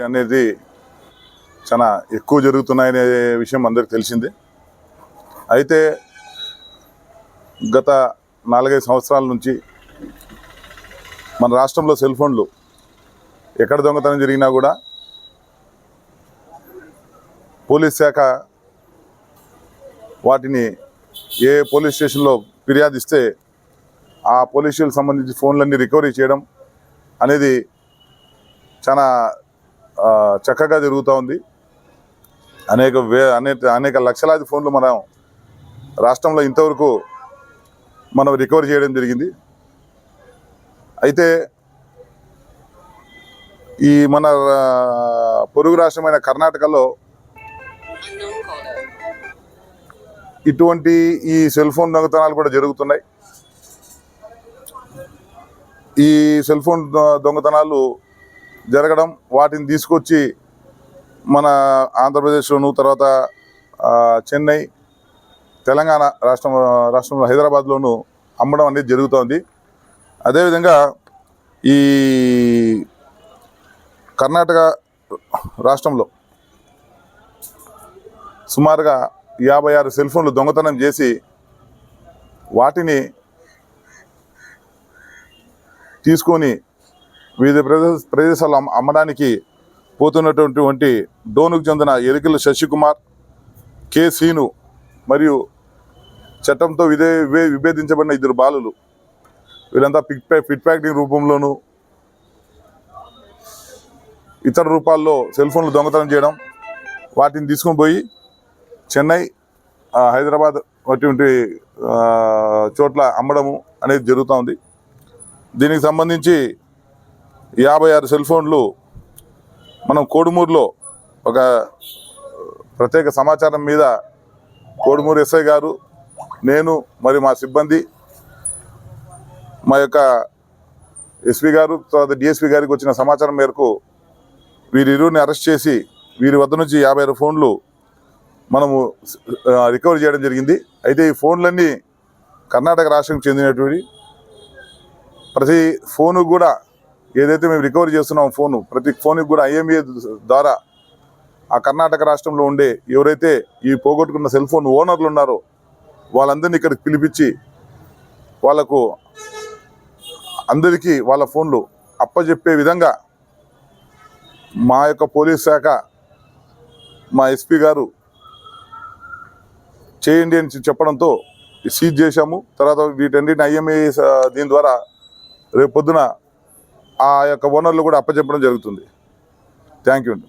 అనేది చాలా ఎక్కువ జరుగుతున్నాయనే విషయం అందరికి తెలిసిందే. అయితే గత 4-5 సంవత్సరాల నుంచి మన రాష్ట్రంలో సెల్ ఫోన్లు ఎక్కడ దొంగతనం జరిగినా కూడా పోలీస్ శాఖ వాటిని ఏ పోలీస్ స్టేషన్లో ఫిర్యాదు ఇస్తే ఆ పోలీస్ స్టేషన్కి సంబంధించి ఫోన్లన్నీ రికవరీ చేయడం అనేది చాలా చక్కగా జరుగుతూ ఉంది. అనేక లక్షలాది ఫోన్లు మనం రాష్ట్రంలో ఇంతవరకు మనం రికవరీ చేయడం జరిగింది. అయితే ఈ మన పొరుగు రాష్ట్రమైన కర్ణాటకలో ఇటువంటి ఈ సెల్ ఫోన్ దొంగతనాలు కూడా జరుగుతున్నాయి. ఈ సెల్ ఫోన్ దొంగతనాలు జరగడం, వాటిని తీసుకొచ్చి మన ఆంధ్రప్రదేశ్లోను, తర్వాత చెన్నై, తెలంగాణ రాష్ట్రంలో హైదరాబాద్లోను అమ్మడం అనేది జరుగుతోంది. అదేవిధంగా ఈ కర్ణాటక రాష్ట్రంలో సుమారుగా 56 సెల్ ఫోన్లు దొంగతనం చేసి వాటిని తీసుకొని వివిధ ప్రదేశాల్లో అమ్మడానికి పోతున్నటువంటి డోనుకు చెందిన ఎరికల శశికుమార్, కె సీను మరియు చట్టంతో విభేదించబడిన 2 బాలులు, వీళ్ళంతా పిట్ ప్యాకెటింగ్ రూపంలోనూ ఇతర రూపాల్లో సెల్ ఫోన్లు దొంగతనం చేయడం, వాటిని తీసుకొని పోయి చెన్నై, హైదరాబాద్ అటువంటి చోట్ల అమ్మడము అనేది జరుగుతూ ఉంది. దీనికి సంబంధించి 56 సెల్ ఫోన్లు మనం కోడుమూరులో ఒక ప్రత్యేక సమాచారం మీద కోడుమూరు ఎస్ఐ గారు, నేను మరియు మా సిబ్బంది, మా యొక్క ఎస్పీ గారు, తర్వాత డిఎస్పీ గారికి వచ్చిన సమాచారం మేరకు వీరిరువురిని అరెస్ట్ చేసి వీరి వద్ద నుంచి 56 ఫోన్లు మనము రికవరీ చేయడం జరిగింది. అయితే ఈ ఫోన్లన్నీ కర్ణాటక రాష్ట్రానికి చెందినటువంటి, ప్రతి ఫోను కూడా ఏదైతే మేము రికవరీ చేస్తున్నాం ఫోను, ప్రతి ఫోన్కి కూడా IMEI ద్వారా ఆ కర్ణాటక రాష్ట్రంలో ఉండే ఎవరైతే ఈ పోగొట్టుకున్న సెల్ ఫోన్ ఓనర్లు ఉన్నారో వాళ్ళందరినీ ఇక్కడికి పిలిపించి వాళ్ళకు అందరికీ వాళ్ళ ఫోన్లు అప్పజెప్పే విధంగా మా యొక్క పోలీస్ శాఖ, మా ఎస్పీ గారు చేయండి అని చెప్పడంతో సీజ్ చేశాము. తర్వాత వీటన్నిటిని IMEI దీని ద్వారా రేపు పొద్దున ఆ యొక్క ఓనర్లు కూడా అప్పచెప్పడం జరుగుతుంది. థ్యాంక్ యూ అండి.